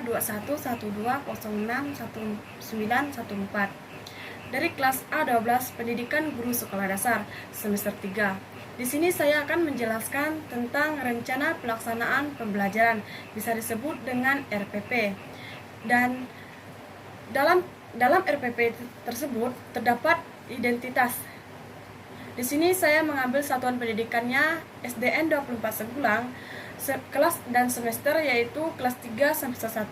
2112061911914 dari kelas A12 Pendidikan Guru Sekolah Dasar semester 3. Di sini saya akan menjelaskan tentang rencana pelaksanaan pembelajaran, bisa disebut dengan RPP. Dan dalam RPP tersebut terdapat identitas. Di sini saya mengambil satuan pendidikannya SDN 24 Segulang, kelas dan semester yaitu kelas 3 semester 1,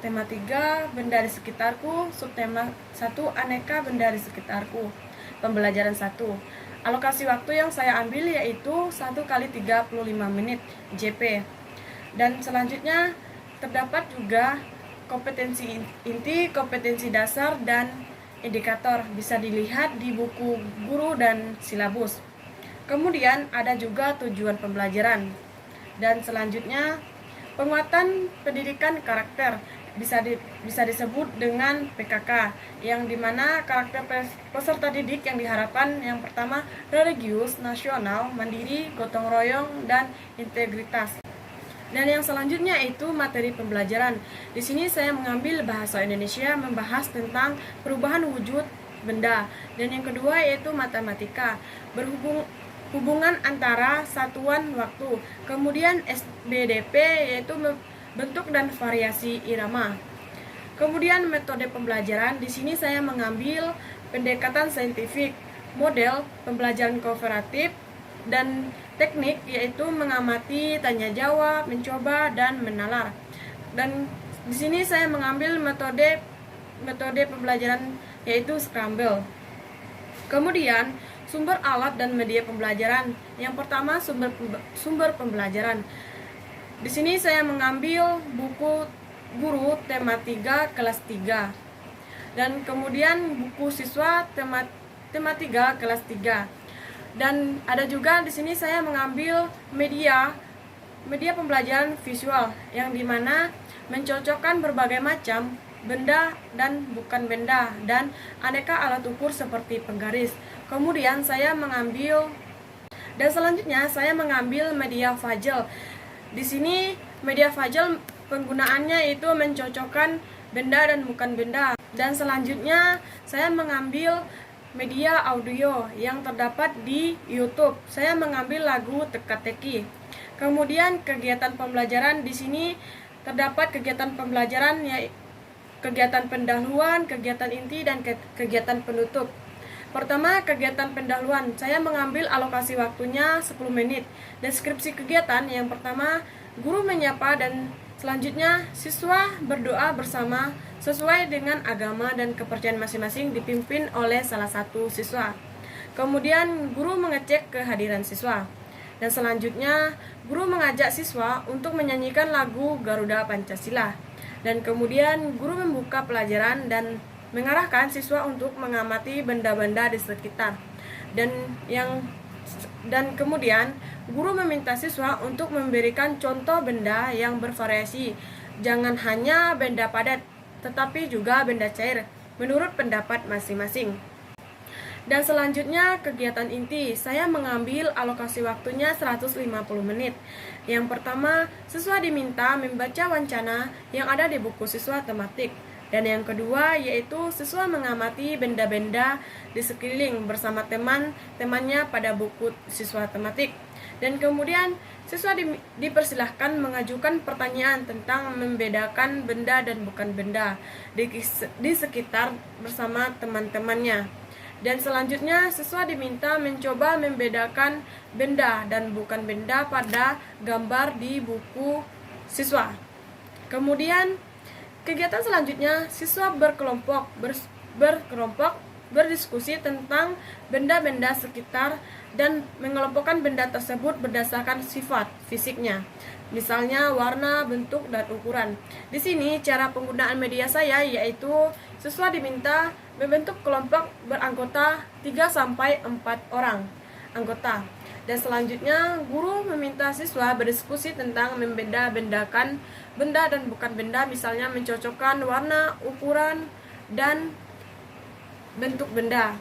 tema 3 benda di sekitarku, subtema 1 aneka benda di sekitarku, pembelajaran 1. Alokasi waktu yang saya ambil yaitu 1 kali 35 menit JP. Dan selanjutnya terdapat juga kompetensi inti, kompetensi dasar, dan indikator, bisa dilihat di buku guru dan silabus. Kemudian ada juga tujuan pembelajaran. Dan selanjutnya penguatan pendidikan karakter, bisa disebut dengan PKK, yang dimana karakter peserta didik yang diharapkan yang pertama religius, nasional, mandiri, gotong royong, dan integritas. Dan yang selanjutnya itu materi pembelajaran. Di sini saya mengambil bahasa Indonesia, membahas tentang perubahan wujud benda. Dan yang kedua yaitu matematika, hubungan antara satuan waktu. Kemudian SBDP yaitu bentuk dan variasi irama. Kemudian metode pembelajaran. Di sini saya mengambil pendekatan saintifik, model pembelajaran kooperatif, dan teknik yaitu mengamati, tanya jawab, mencoba, dan menalar. Dan di sini saya mengambil metode pembelajaran yaitu Scramble. Kemudian sumber alat dan media pembelajaran. Yang pertama sumber pembelajaran. Di sini saya mengambil buku guru tema 3 kelas 3. Dan kemudian buku siswa tema 3 kelas 3. Dan ada juga di sini saya mengambil media pembelajaran visual, yang dimana mencocokkan berbagai macam benda dan bukan benda, dan aneka alat ukur seperti penggaris. Kemudian selanjutnya saya mengambil media puzzle. Di sini media puzzle penggunaannya itu mencocokkan benda dan bukan benda. Dan selanjutnya saya mengambil media audio yang terdapat di YouTube. Saya mengambil lagu teka-teki. Kemudian kegiatan pembelajaran, di sini terdapat kegiatan pembelajaran yaitu kegiatan pendahuluan, kegiatan inti, dan kegiatan penutup. Pertama, kegiatan pendahuluan. Saya mengambil alokasi waktunya 10 menit. Deskripsi kegiatan yang pertama, guru menyapa, dan selanjutnya siswa berdoa bersama sesuai dengan agama dan kepercayaan masing-masing dipimpin oleh salah satu siswa. Kemudian guru mengecek kehadiran siswa. Dan selanjutnya guru mengajak siswa untuk menyanyikan lagu Garuda Pancasila. Dan kemudian guru membuka pelajaran dan mengarahkan siswa untuk mengamati benda-benda di sekitar. Dan kemudian guru meminta siswa untuk memberikan contoh benda yang bervariasi. Jangan hanya benda padat, tetapi juga benda cair, menurut pendapat masing-masing. Dan selanjutnya kegiatan inti. Saya mengambil alokasi waktunya 150 menit. Yang pertama, siswa diminta membaca wancana yang ada di buku siswa tematik. Dan yang kedua yaitu siswa mengamati benda-benda di sekeliling bersama temannya pada buku siswa tematik. Dan kemudian siswa dipersilahkan mengajukan pertanyaan tentang membedakan benda dan bukan benda di sekitar bersama teman-temannya. Dan selanjutnya siswa diminta mencoba membedakan benda dan bukan benda pada gambar di buku siswa. Kemudian kegiatan selanjutnya siswa berkelompok berdiskusi tentang benda-benda sekitar dan mengelompokkan benda tersebut berdasarkan sifat fisiknya. Misalnya warna, bentuk, dan ukuran. Di sini cara penggunaan media saya yaitu siswa diminta membentuk kelompok beranggota 3-4 orang anggota. Dan selanjutnya guru meminta siswa berdiskusi tentang membeda-bedakan benda dan bukan benda, misalnya mencocokkan warna, ukuran, dan bentuk benda.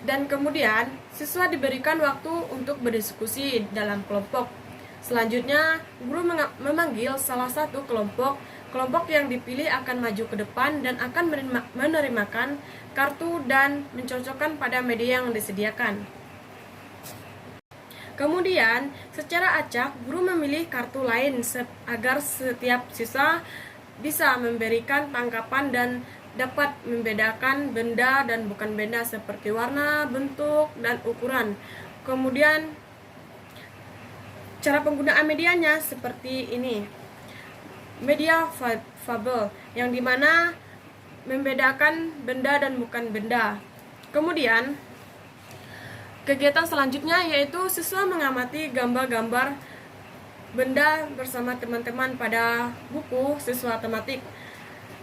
Dan kemudian siswa diberikan waktu untuk berdiskusi dalam kelompok. Selanjutnya, guru memanggil salah satu kelompok. Kelompok yang dipilih akan maju ke depan dan akan menerimakan kartu dan mencocokkan pada media yang disediakan. Kemudian, secara acak, guru memilih kartu lain agar setiap siswa bisa memberikan tangkapan dan dapat membedakan benda dan bukan benda seperti warna, bentuk, dan ukuran. Kemudian, cara penggunaan medianya seperti ini. Media fabel, yang dimana membedakan benda dan bukan benda. Kemudian, kegiatan selanjutnya yaitu siswa mengamati gambar-gambar benda bersama teman-teman pada buku siswa tematik.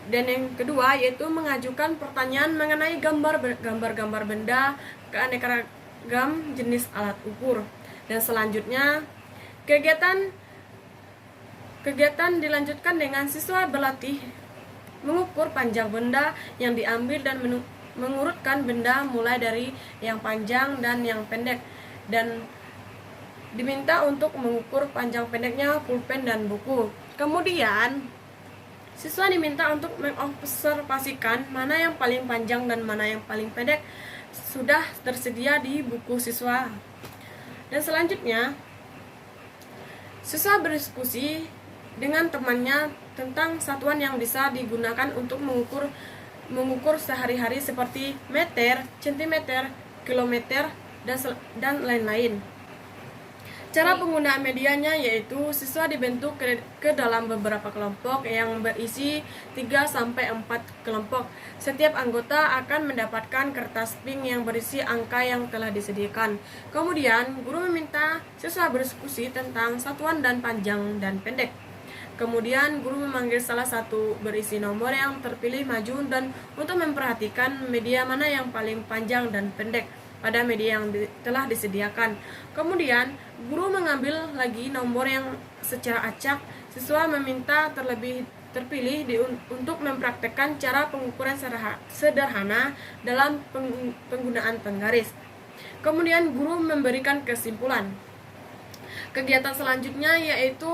Dan yang kedua yaitu mengajukan pertanyaan mengenai gambar-gambar benda ke aneka ragam jenis alat ukur. Dan selanjutnya kegiatan dilanjutkan dengan siswa berlatih mengukur panjang benda yang diambil dan mengurutkan benda mulai dari yang panjang dan yang pendek, dan diminta untuk mengukur panjang pendeknya pulpen dan buku. Kemudian siswa diminta untuk mengobservasikan mana yang paling panjang dan mana yang paling pendek sudah tersedia di buku siswa. Dan selanjutnya siswa berdiskusi dengan temannya tentang satuan yang bisa digunakan untuk mengukur sehari-hari seperti meter, sentimeter, kilometer, dan lain-lain. Cara penggunaan medianya yaitu siswa dibentuk ke dalam beberapa kelompok yang berisi 3-4 kelompok. Setiap anggota akan mendapatkan kertas pink yang berisi angka yang telah disediakan. Kemudian, guru meminta siswa berdiskusi tentang satuan dan panjang dan pendek. Kemudian guru memanggil salah satu berisi nomor yang terpilih maju dan untuk memperhatikan media mana yang paling panjang dan pendek pada media yang telah disediakan. Kemudian guru mengambil lagi nomor yang secara acak. Siswa meminta terpilih untuk mempraktekkan cara pengukuran sederhana dalam penggunaan penggaris. Kemudian guru memberikan kesimpulan. Kegiatan selanjutnya yaitu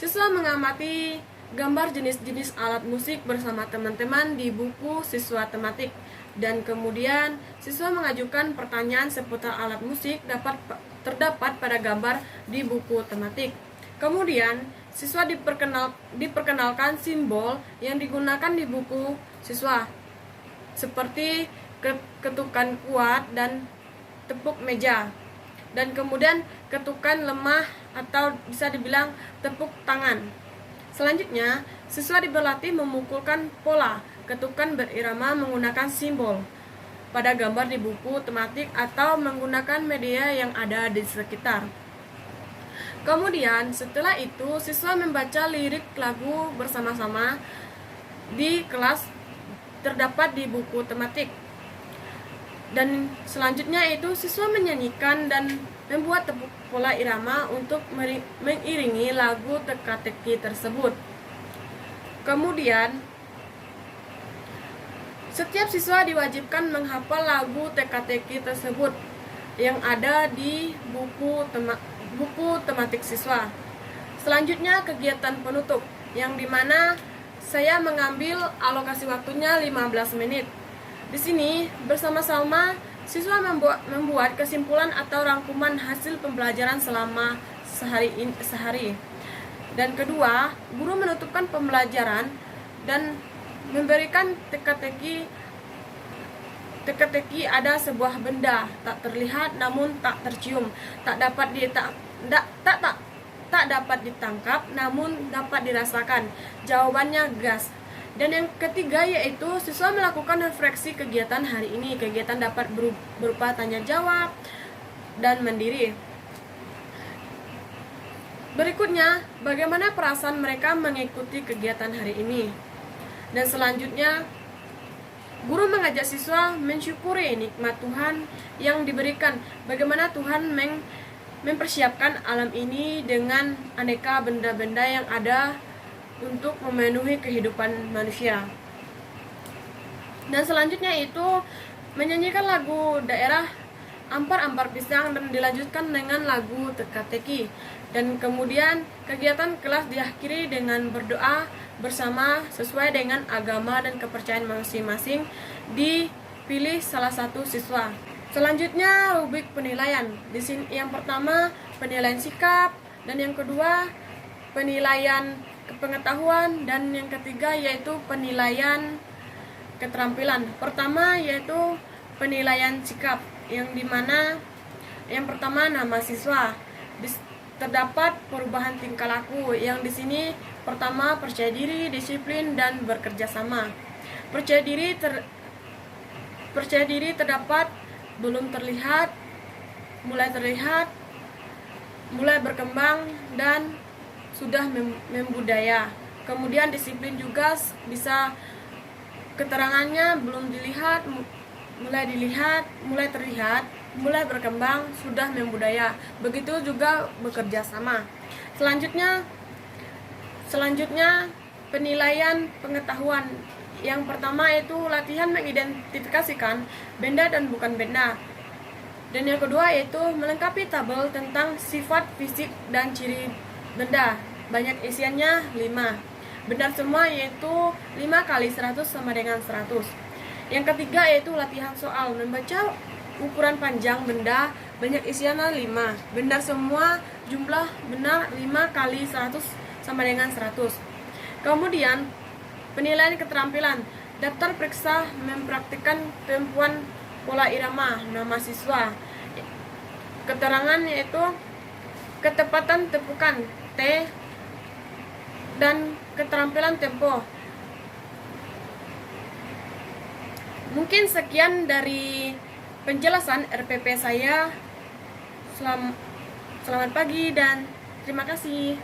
siswa mengamati gambar jenis-jenis alat musik bersama teman-teman di buku siswa tematik. Dan kemudian siswa mengajukan pertanyaan seputar alat musik terdapat pada gambar di buku tematik. Kemudian siswa diperkenalkan simbol yang digunakan di buku siswa seperti ketukan kuat dan tepuk meja. Dan kemudian ketukan lemah atau bisa dibilang tepuk tangan. Selanjutnya, siswa diberlatih memukulkan pola ketukan berirama menggunakan simbol pada gambar di buku tematik atau menggunakan media yang ada di sekitar. Kemudian, setelah itu, siswa membaca lirik lagu bersama-sama di kelas terdapat di buku tematik. Dan selanjutnya itu siswa menyanyikan dan membuat tepuk pola irama untuk mengiringi lagu teka-teki tersebut. Kemudian setiap siswa diwajibkan menghafal lagu teka-teki tersebut yang ada di buku tematik siswa. Selanjutnya kegiatan penutup, yang dimana saya mengambil alokasi waktunya 15 menit. Di sini bersama-sama siswa membuat kesimpulan atau rangkuman hasil pembelajaran selama sehari. Dan kedua, guru menutupkan pembelajaran dan memberikan teka-teki ada sebuah benda tak terlihat namun tak tercium, tak dapat ditangkap namun dapat dirasakan. Jawabannya gas. Dan yang ketiga yaitu siswa melakukan refleksi kegiatan hari ini. Kegiatan dapat berupa tanya jawab dan mandiri. Berikutnya, bagaimana perasaan mereka mengikuti kegiatan hari ini. Dan selanjutnya, guru mengajak siswa mensyukuri nikmat Tuhan yang diberikan. Bagaimana Tuhan mempersiapkan alam ini dengan aneka benda-benda yang ada untuk memenuhi kehidupan manusia. Dan selanjutnya itu menyanyikan lagu daerah Ampar-ampar pisang dan dilanjutkan dengan lagu teka-teki. Dan kemudian kegiatan kelas diakhiri dengan berdoa bersama sesuai dengan agama dan kepercayaan masing-masing. Dipilih salah satu siswa. Selanjutnya rubrik penilaian. Di sini yang pertama penilaian sikap, dan yang kedua penilaian pengetahuan, dan yang ketiga yaitu penilaian keterampilan. Pertama yaitu penilaian sikap, yang dimana yang pertama nama siswa. Terdapat perubahan tingkah laku, yang di sini pertama percaya diri, disiplin, dan bekerja sama. Percaya diri terdapat belum terlihat, mulai berkembang, dan sudah membudaya. Kemudian disiplin juga bisa keterangannya belum dilihat, mulai terlihat, mulai berkembang, sudah membudaya. Begitu juga bekerja sama. Selanjutnya penilaian pengetahuan. Yang pertama yaitu latihan mengidentifikasikan benda dan bukan benda. Dan yang kedua yaitu melengkapi tabel tentang sifat fisik dan ciri benda. Banyak isiannya 5. Benar semua, yaitu 5 kali 100 sama dengan 100. Yang ketiga yaitu latihan soal membaca ukuran panjang benda. Banyak isiannya 5. Benar semua, jumlah benar 5 kali 100 sama dengan 100. Kemudian penilaian keterampilan. Daftar periksa mempraktikkan kemampuan pola irama nama siswa. Keterangan yaitu ketepatan tepukan T dan keterampilan tempo. Mungkin sekian dari penjelasan RPP saya. Selamat pagi dan terima kasih.